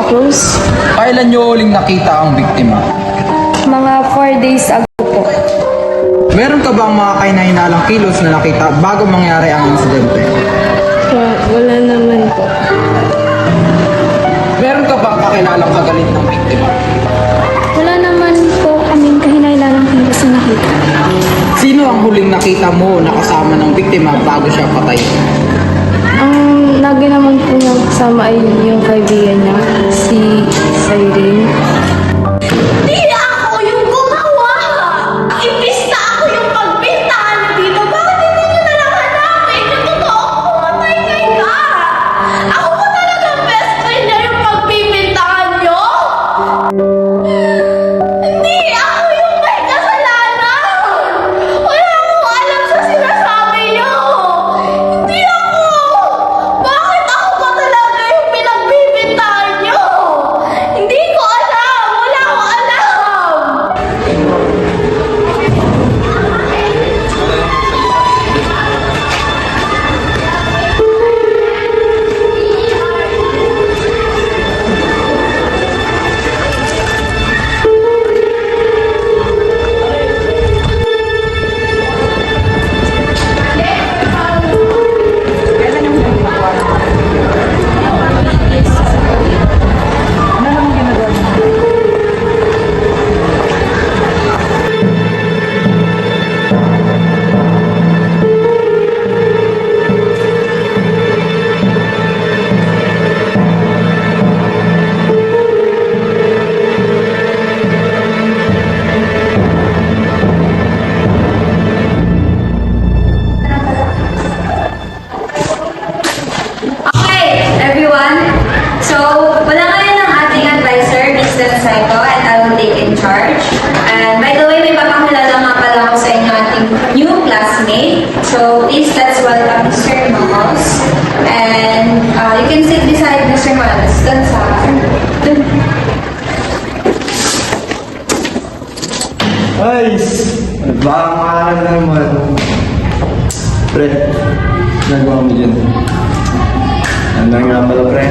close. Kailan nyo huling nakita ang biktima? Mga 4 days ago po. Meron ka bang mga kahinahinalang kilos na nakita bago mangyari ang insidente? Wala naman po. Meron ka bang kakilalang kagalit ng biktima? Wala naman po kaming kahinailanang kilos na nakita. Sino ang huling nakita mo na kasama ng biktima bago siya patay? Ang lagi naman po niyang kasama ay yung kaibigan niya, si Cyrene. Di ako yung gumawa! Imbis na ako yung pagbintahan niyo dito, bakit hindi niyo na lang hanapin yung totoong pumatay kay ka? Ako ba talagang best friend niya yung pagbibintahan niyo? Hindi ako yung may kasalanan! Wala akong alam sa sinasabi niyo! Hindi ako! Bakit ako ba talaga yung pinagbibintahan niyo? Hindi ko alam! Wala akong alam! Okay, everyone. So, wala ngayon ang ating advisor, Mr. Saito, and I will take in charge. And by the way, may papakilala nga pala ako sa inyo ating new classmate. So, please, let's welcome Mr. Mamos. And you can sit beside Mr. Mamos. Dun sa... Dun. Guys! Baka makahalan na naman. Pre, nagawa mo dyan. Ano nga pala, pre?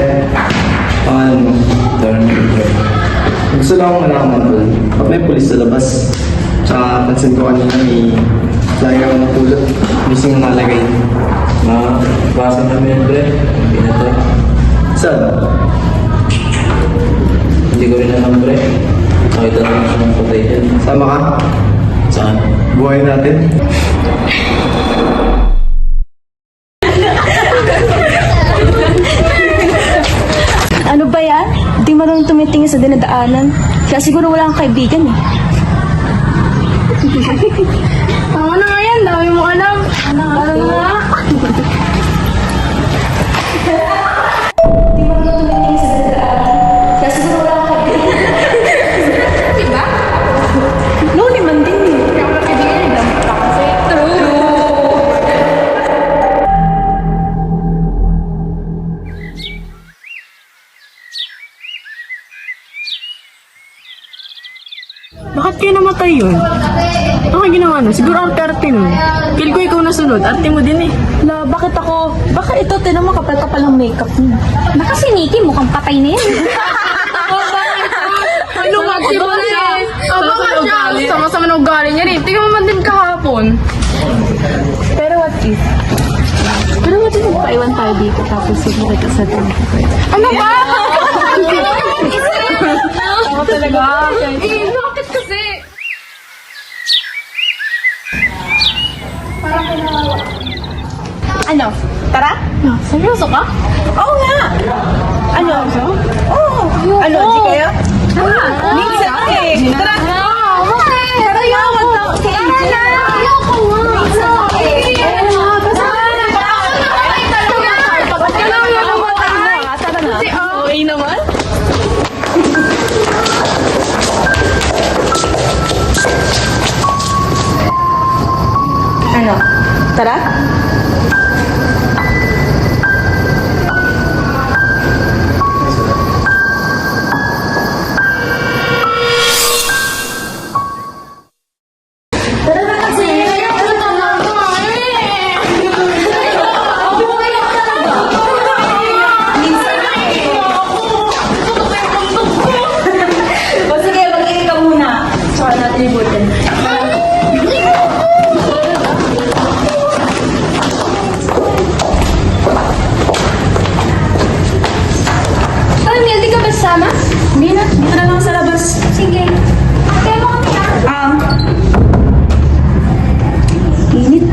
Pangalan mo? Darnell, pre. Gusto lang akong malaman doon. Pag may pulis sa labas, tsaka pansin ko kanina may lagi ako napulot. Missing ang nalagay. Basa namin yan, pre. Pinato. Saan? Hindi ko rin alam, pre. Nakita naman siya ng patay dyan. Sama ka? Saan? Buhay natin. Ano ba yan? Di marunong tumitingin sa dinadaanan. Kaya siguro wala kang kaibigan eh. Tama na nga yan, dami mo alam. Ano nga? Di marunong tumitingin sa dinadaanan. Kaya siguro wala kang kaibigan. Diba? No, naman din eh. Kaya ako kaibigan niya, dami pa kasi. Bakit kayo namatay yun? Ano kayo ginawa nun? Siguro arte-arte nun. Feel ko ikaw nasunod. Arte mo din eh. La, bakit ako? Baka ito, tinan mo kapal-kapal ang makeup mo. Baka si Nikki mukhang patay na yan. Ano nga? Diba siya? Baka siya, sama-sama na ugali niya rin. Tingnan mo man din kahapon. Pero what if? Magpaiwan tayo dito tapos siguro kita sa ito. Ano ba? Ako talaga. Bakit kasi? Ano? Tara? Seryoso ka? Oo nga! Ano? Oo! Ano? Di kayo? Minsan eh! Tara! Tara yun! Ayoko nga. Okay naman? Ano? Tara? sasama? Hindi na. Dito na lang sa labas. Sige. Kaya mo kami init.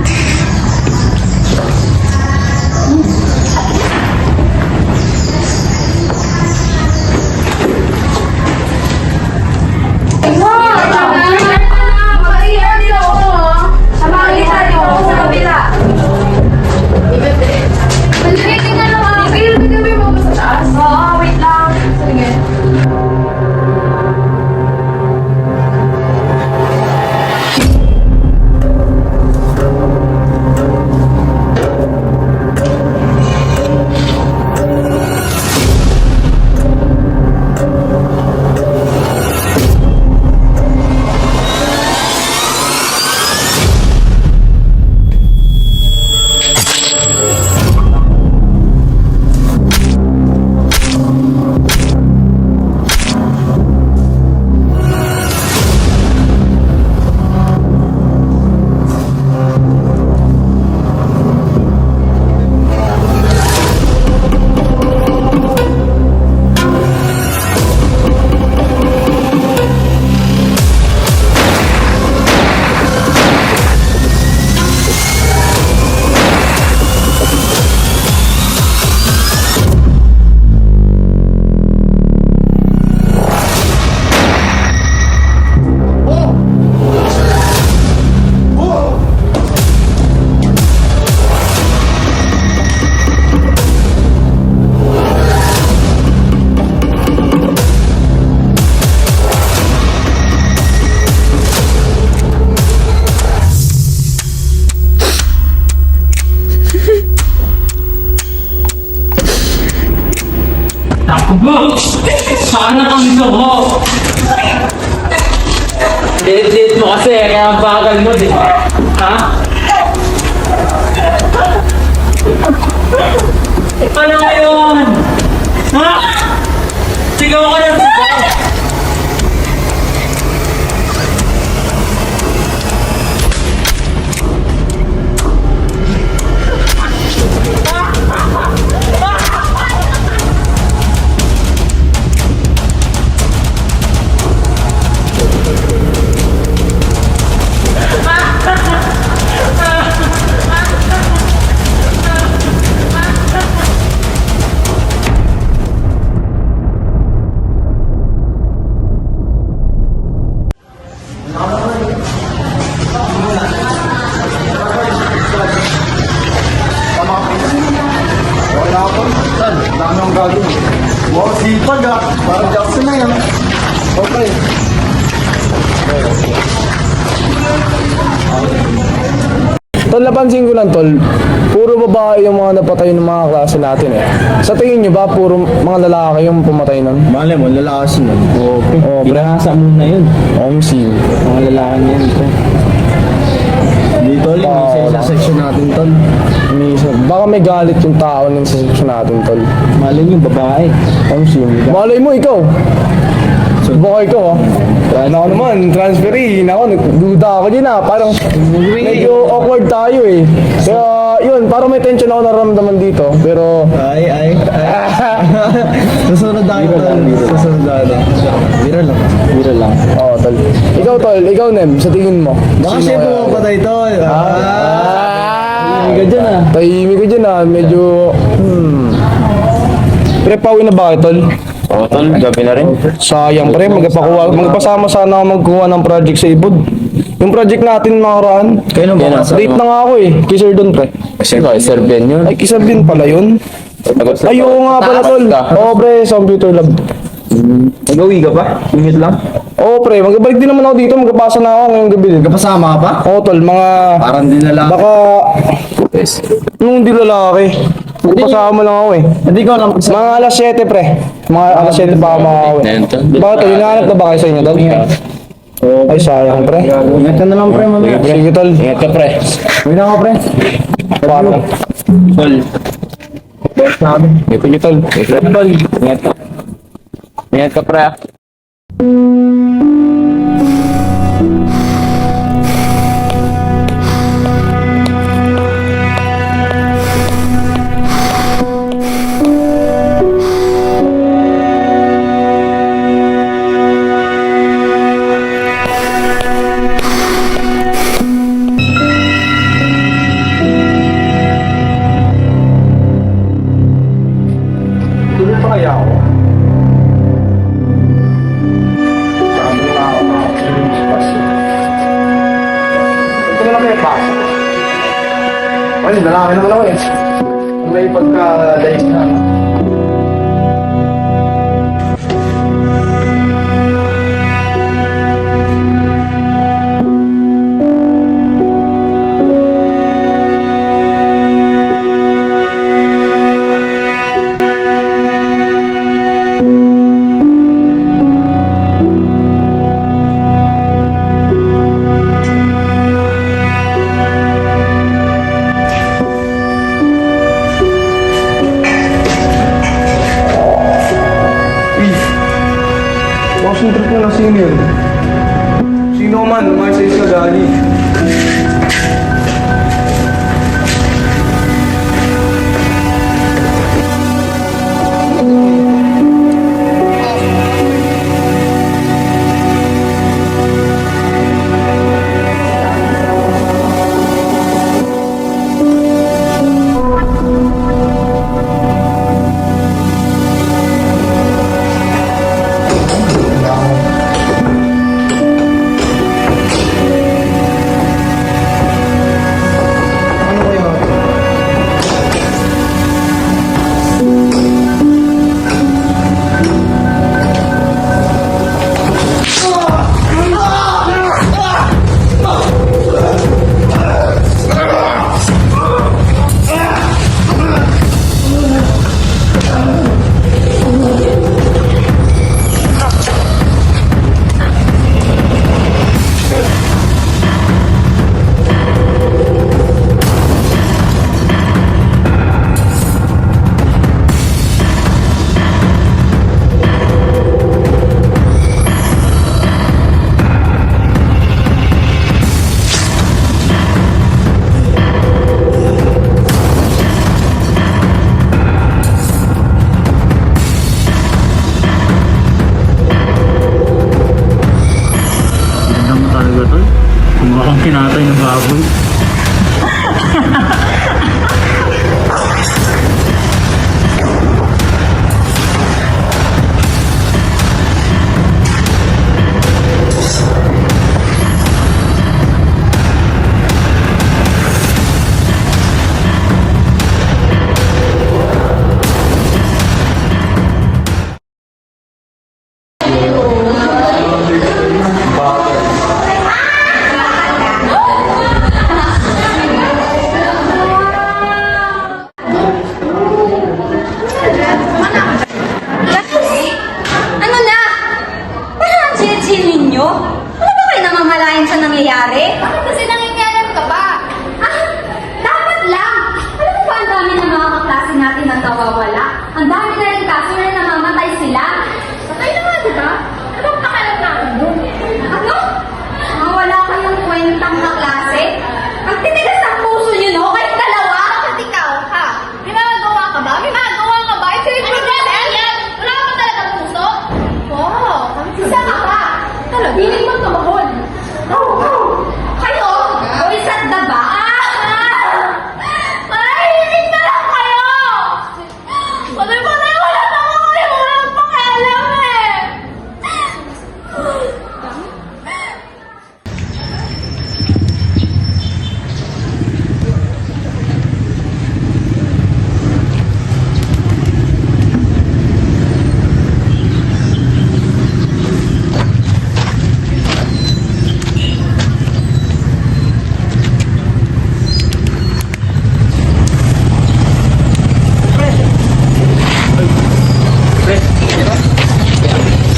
Sana kang gusto ko! Liit-liit mo kasi, kaya ang bakal mo, di ba? Ha? Ano ngayon? Ha? Sigaw ka na sigaw! Wala ako. Saan? Dami ang gagawin. Wow, sipag ah. Parang Jackson na yan. Okay. Tol, napansin ko lang, Tol, puro babae yung mga napatay ng mga klase natin eh. Sa tingin nyo ba, puro mga lalaki yung pumatay nun? Malay mo, lalakas nun. Okay. Oh, Pinahasa mo na yun. OMC. Mga lalaki niyan. Dito ulit, sa section natin, tol. Baka may galit yung tao ng sa section natin, Tol. Malay niyo, babae. OMC. Malay mo, ikaw. Baka ikaw, ah. Ako naman, transferee. Ako, nagduda ako din, ah. Parang medyo awkward tayo, eh. Kaya, yun, parang may tension ako nararamdaman dito. Pero, Ay. Susunod na kita. Susunod na kita. Viral lang. Viral lang. oo, Tol. Ikaw, Tol, ikaw, Nem, sa tingin mo. Baka siya pumapatay, tol. Hindi ka dyan ah. Tahimik ko dyan, ah. Medyo, Pre, pauwi na ba kayo, Tol? Oo, tol. Gabi na rin. Sayang, pre. Magpasama sana ako magkuha ng project sa Ibod. Yung project natin nakaraan. Kailan ba? Late na nga ako eh. Kay Sir Don, pre. Kasi ko, Serbian yun. Ay, kisa din pala yun. Ay, oo nga pala, Tol. Oo, pre. Sa computer lab. Nag-uwi ka pa? Limit lang? Oo, pre. Magbalik din naman ako dito. Magpasa na ako ngayong gabi din. Kapasama ka pa? Oo, Tol. Mga... Parang di lalaki. Baka... Yes. Nung di lalaki. Magpasama lang ako eh. Hindi ko alam. Mga alas 7, pre. Mga alas 7 pa ako makakauwi. Bakit, Tol? Hinahanap na ba kayo sa inyo, Tol? Ay, sayang, pre. Ingat ka na lang, pre, mamaya. Sige, Tol. Ingat ka, pre. Uwi na ako, pre. Paano? Tol. Sige, Tol. Tol. Ingat ka. Ingat ka, pre. pa. Ay, lalaki naman ako eh. May pagka-daig na. Bakit trip mo na sino yun? Sino man, umayos ka gali. Ganda mo talaga to. Kung kang kinatay ng baboy. Ano na? Parang ang chill-chill ninyo? Ano ba kayo namamalayan sa nangyayari? Bakit kasi nangingialam ka ba? Ah, dapat lang! Alam mo ba ang dami ng mga kaklase natin ang nawawala? Ang dami na rin kaso na namamatay sila. Patay na nga, di ba? Anong pakalam natin doon? Ano? Mga wala kayong kwentang kaklase? Ang titigas ng puso niyo, no? Kahit dalawa? Bakit ikaw, ha? May magagawa ka ba? May magagawa ka ba? Ito yung yan! Wala ka ba talagang puso? Wow! Isa ka pa! Talaga? Hindi mo tumahon! Kayo? Boys at the back? Mahihinig na lang kayo! Patay-patay, wala na ako kayo! Walang pakialam eh!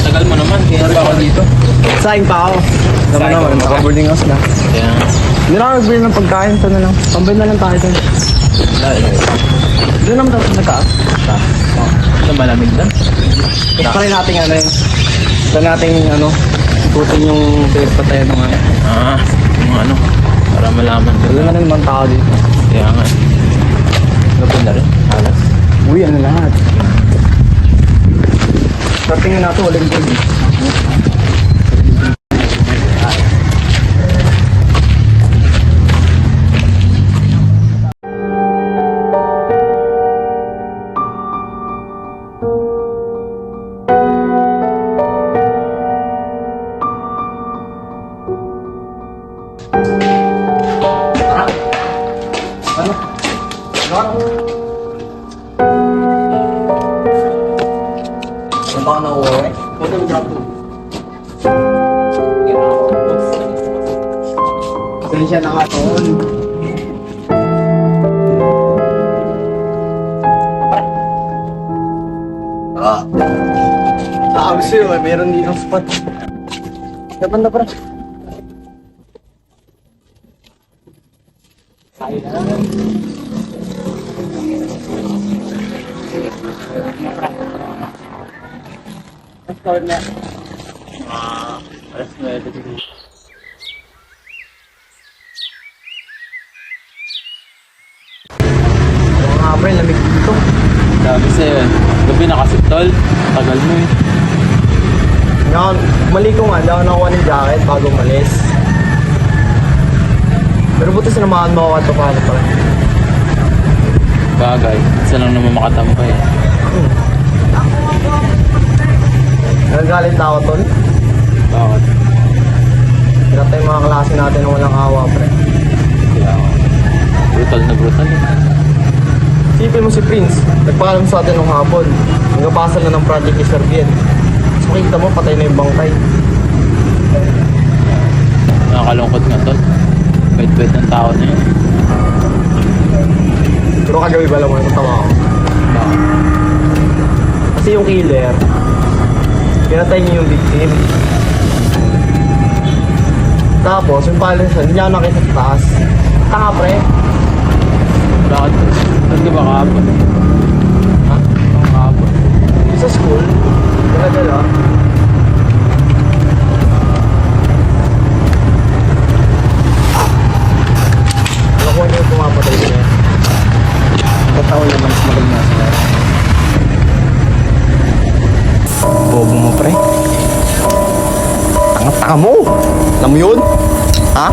Tagal mo naman. Kaya ba ako dito? Saing pa ako. Tama naman, maka-boarding house na. Kaya Hindi na ako nagbili ng pagkain, ito na lang. Pambay na lang tayo doon. wala eh. Doon naman tapos nagkaas. Ito malamig na. Try natin ano yun. Try natin ano, ikutin yung patayan ng ano. Ah, yung ano. Para malaman ko. Wala na naman tao dito. Kaya nga. Gabi na rin. Alas. Uy, ano lahat. Starting na ito, walang gold. pa ako nauuwi. Pasensya na ka, tol. Sabi sa'yo, meron dito spot. Dapat na, pre. Mga pre, lamig dito. Sabi sa'yo, gabi na kasi tol. Tagal mo eh. Mali ko nga, daw nakuha ng jacket bago umalis. Pero buti sinamahan mo ako at paano pa. Bagay, isa lang naman makatampay eh. Nagagalit na ako, tol. Bakit? Pinatay yung mga klase natin ng walang awa, pre. Kaya ako. Brutal na brutal eh. Sipin mo si Prince, nagpaalam sa atin nung hapon. Nagpapasal na ng project ni Sir Bien. So makikita mo, patay na yung bangkay. Nakakalungkot nga tol. Bait-bait ng tao na yun. Pero kagabi ba lang mo, natawa ako. Bakit? Kasi yung killer, pinatay niya yung victim. Tapos, yung palasan, hindi ako nakita sa taas. Tanga, pre. Bakit? Saan ka ba kahapon? Ha? Ang kahapon. Sa school, dala-dala. Alam ko yung pumapatay niya. Katao naman mas magaling na sila. Bobo mo, pre. Tanga-tanga mo! Alam mo yun? Ha?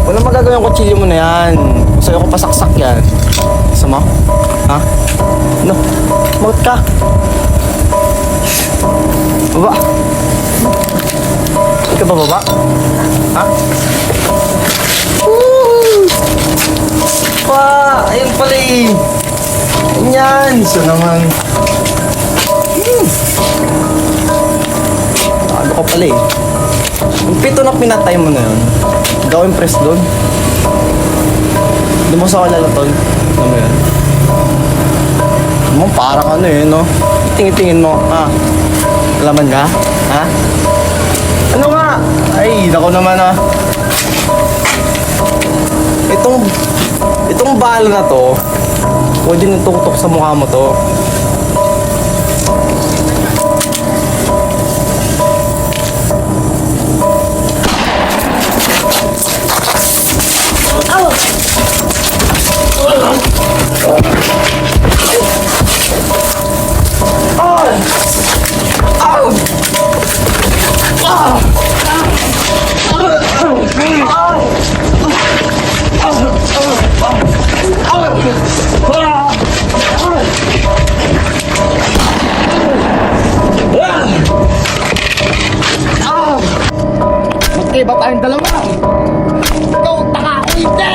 Walang magagawa yung kutsilyo mo na yan. Gusto ko pasaksak yan. Gusto mo? Ha? No. Maut ka. Baba. Ikaw ba baba? Ha? Ayun pala eh. Yan. So naman. Ano ka pala eh. Yung pito na pinatay mo na yun, gawin press doon. Hindi mo sa kalala, tol. Ano mo yan? Mo, parang ano eh, no? Tingin-tingin mo, ha? Laman ka? Ha? Ano nga? Ay, nako naman, ha? Itong bala na to, pwede nang tutok sa mukha mo to. Magkaiba tayong dalawa. Ikaw, taka ako, hindi!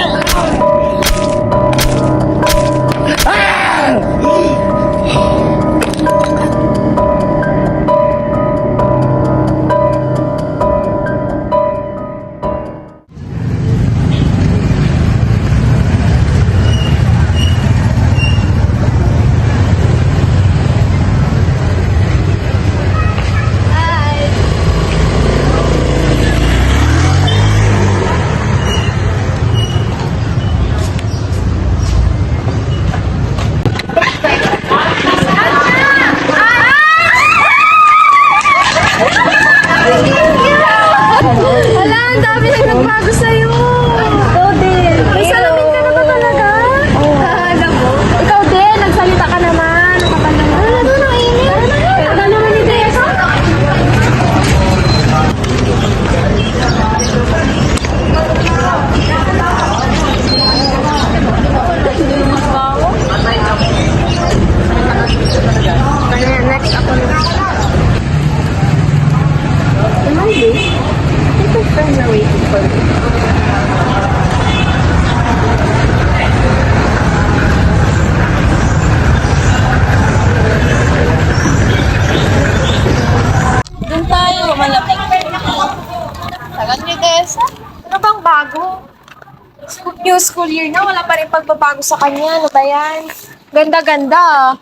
new school year na, wala pa rin pagbabago sa kanya. Ano ba yan? Ganda-ganda.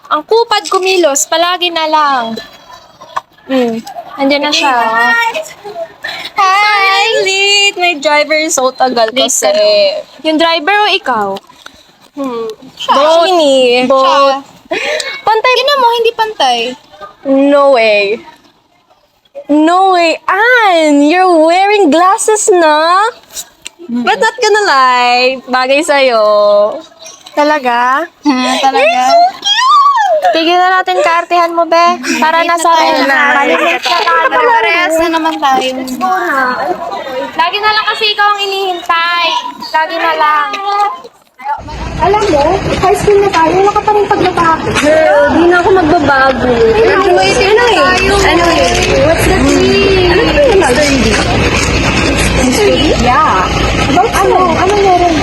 Ang kupad kumilos, palagi na lang. Andiyan na siya. Hi! Late! May driver so tagal kasi. Yung driver o ikaw? Both. Both. Pantay. Tingnan mo, hindi pantay. No way. No way. Ann, you're wearing glasses na? But not gonna lie, bagay sa'yo. Talaga? Talaga? You're so cute! Tigil na natin kaartihan mo, be. Para nasa rin na. Parehas na naman tayo. Lagi na lang kasi ikaw ang inihintay. Lagi na lang. Alam mo, high school na tayo, wala ka pa rin pagbabago. Girl, di na ako magbabago. Anyway, what's the tea? Ano ba yung mystery? Yeah. About ano? Ano meron?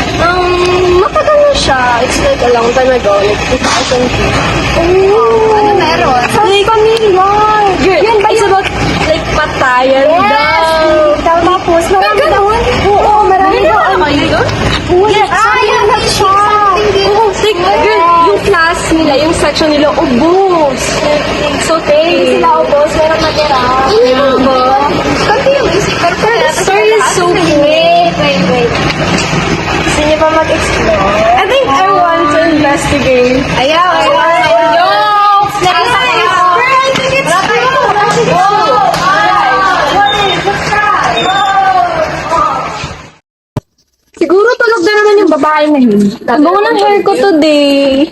Matagal na siya. It's like a long time ago. Like 2002. Ano meron? Like, familiar. Yan ba It's yung... about like patayan daw. Tapos, marami daw. Oo, marami daw. Yes, yan na siya. Like, girl, yung class nila, yung section nila, ubos. So, Hindi sila ubos, meron matira. Ano ba? Confused. Pero The story is so great. Wait. Gusto niyo pa mag-explore? I think I want to investigate. Ayaw. Yo! Siguro tulog na naman yung babae na yun. Bango ng hair ko today.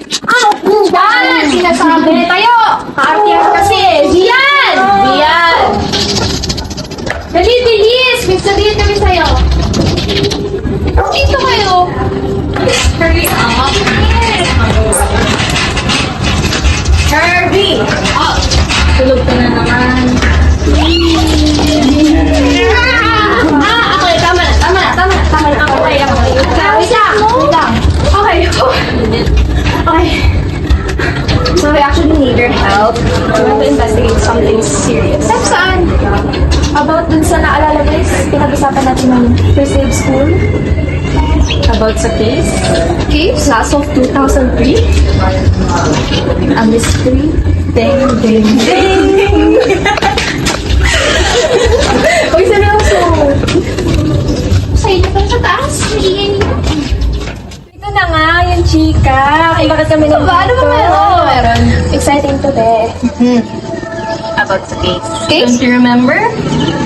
Yan! Sinasabi tayo! Kaartihan kasi eh. Diyan! Dali, bilis! May sabihin kami sa'yo. Dito kayo. Hurry up. Herbie! Up! Tulog ka na naman. Okay, tama na. Okay. Wait lang. Okay. So we actually need your help. We want to investigate something serious. Saan? About dun sa naalala guys, pinag-usapan natin ng first day of school. About sa case? Case? Class of 2003. A mystery. Ding. Uy, seryoso. Sa inyo pa sa taas. Ito na nga, yung chika. Kung bakit kami nandito. Ano ba meron? Exciting today. About the case. Don't you remember?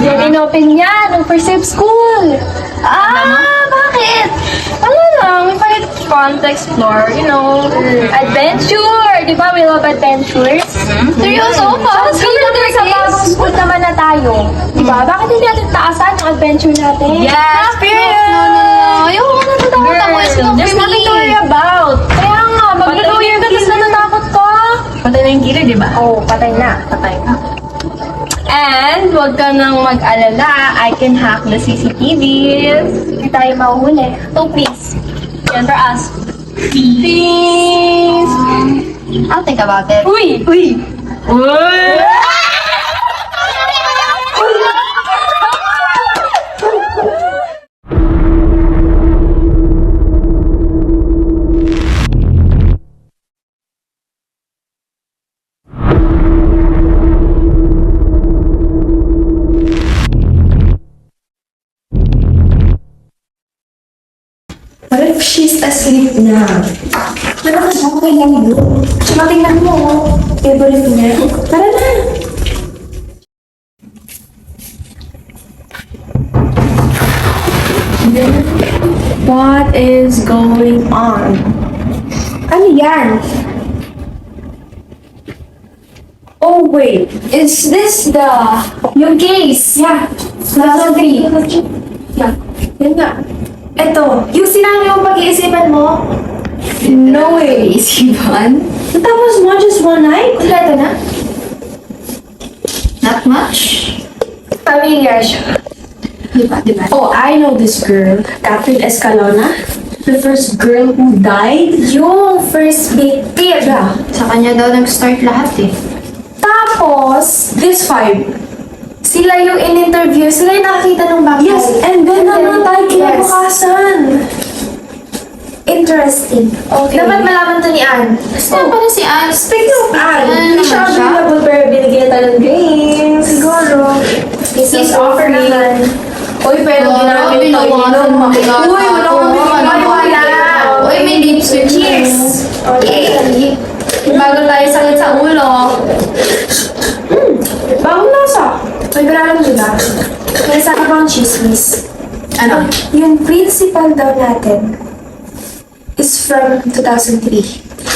Yan inopen niya nung first day of school. Bakit? Ano lang, we find fun to explore, you know, adventure. Di ba, we love adventures? Seryoso pa? So, sa bagong school naman na tayo. Di ba? Bakit hindi natin taasan yung adventure natin? Yes, No. Ayoko na natatakot. There's nothing to worry about. Kaya nga, mag-lawyer ka, tapos natatakot ka. Patay na yung killer, di ba? Oo, patay na. And, huwag ka nang mag-alala. I can hack the CCTVs. Hindi tayo mahuhuli. So, please. Yan for us. Please. I'll think about it. Uy! What if she's asleep na? Wala ka siya, okay lang yun. Tsaka tingnan mo, favorite niya. Tara na! What is going on? Ano yan? Oh wait, is this yung case? Yeah, class 3. Yeah, yun nga. Eto, yung sinabi mo pag-iisipan mo? No way. Pag-iisipan? Tapos mo just one night? Kompleto na? Not much. Familiar siya. Diba? Oh, I know this girl. Catherine Escalona. The first girl who died. Yung first victim. Yeah. Sa kanya daw nag-start lahat eh. Tapos, this 5. Sila yung in-interview. Sila yung nakakita ng bakal. Yes, and then namatay kinabukasan. interesting. Okay. Dapat malaman to ni Anne. Saan pala si Anne? Speaking of Anne, Ano hindi siya naman siya? available pero binigyan tayo ng games. Siguro. He's offer naman. Uy, pero ginamit to binawasan mo kaya. Uy, wala kami Wala. Uy, may lips with Cheers! Okay. Bago tayo sakit sa ulo. Bagong lasa. May baralan nila. May isa ka bang chismis? Ano? Yung principal daw natin is from 2003.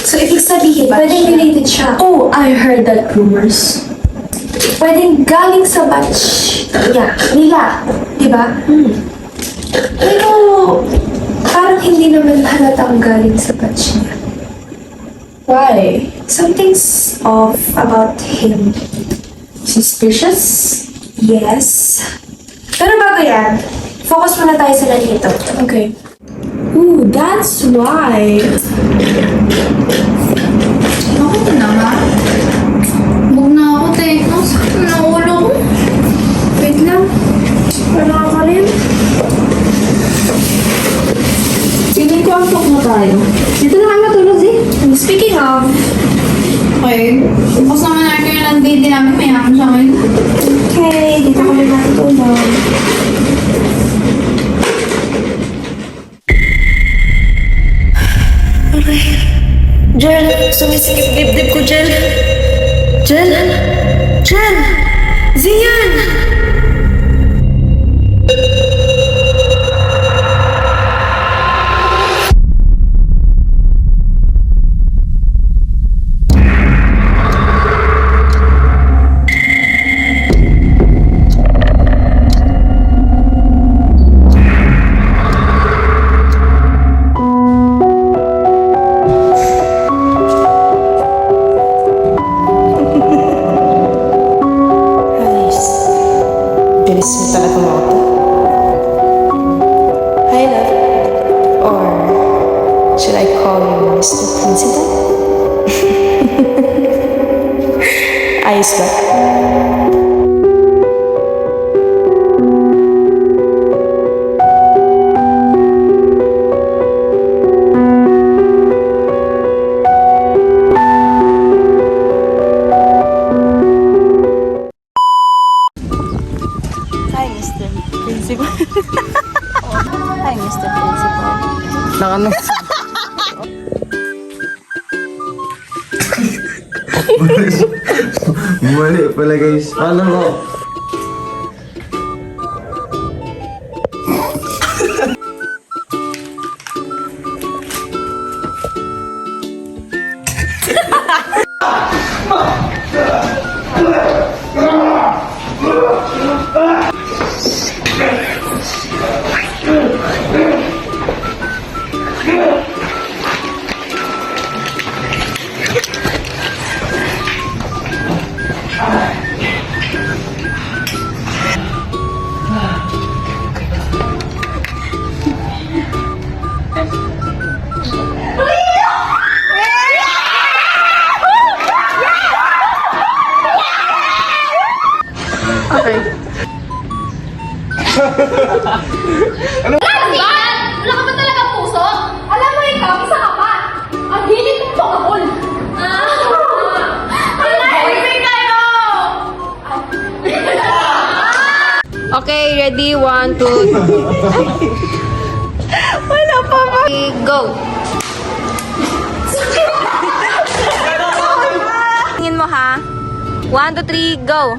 So, ibig sabihin, pwedeng related siya. Oh, I heard that rumors. Pwedeng galing sa batch nila. Diba? Pero, parang hindi naman halatang galing sa batch niya. Why? Something's off about him. Suspicious? Yes. Pero bago yan, focus muna tayo sa nandito. Okay. Ooh, that's why. Ako na nga. Bug na ako, te. Ang sakit na ulo ko. Wait lang. Wala ako rin. Feeling ko ang sok na tayo. Dito na kayo matulog, eh. Speaking of, Okay. Tapos naman na kayo ng date namin. May hakam siya ngayon. okay, dito kami matutulog. Jel, sumisikip dibdib ko, Jel. Jel! Jel! Zian! Bilis mo talaga mga to. Hi, love. Or should I call you Mr. Principal? Ayos ba? Hi, Mr. Principal. Hi, Mr. Principal. Nakano? Mali pala guys. Paano mo? Wala ka ba talaga puso? Alam mo ikaw, isa ka pa. Ang hilig mong pakabol. Amazing kayo! Okay, ready? 1, 2, 3. Wala pa ba? Go! Tingin mo ha? 1, 2, 3, go!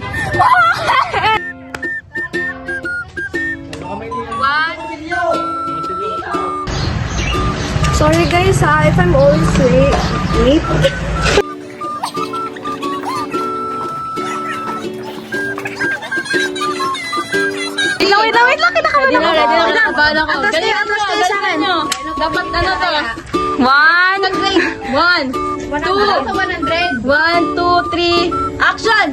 Sorry guys ha, if I'm always late. Wait lang, kinakabahan ako. Ready na, kinakabahan ako. Ganyan sa akin. Dapat ano to? 1, 2, 1, 2, 3, action!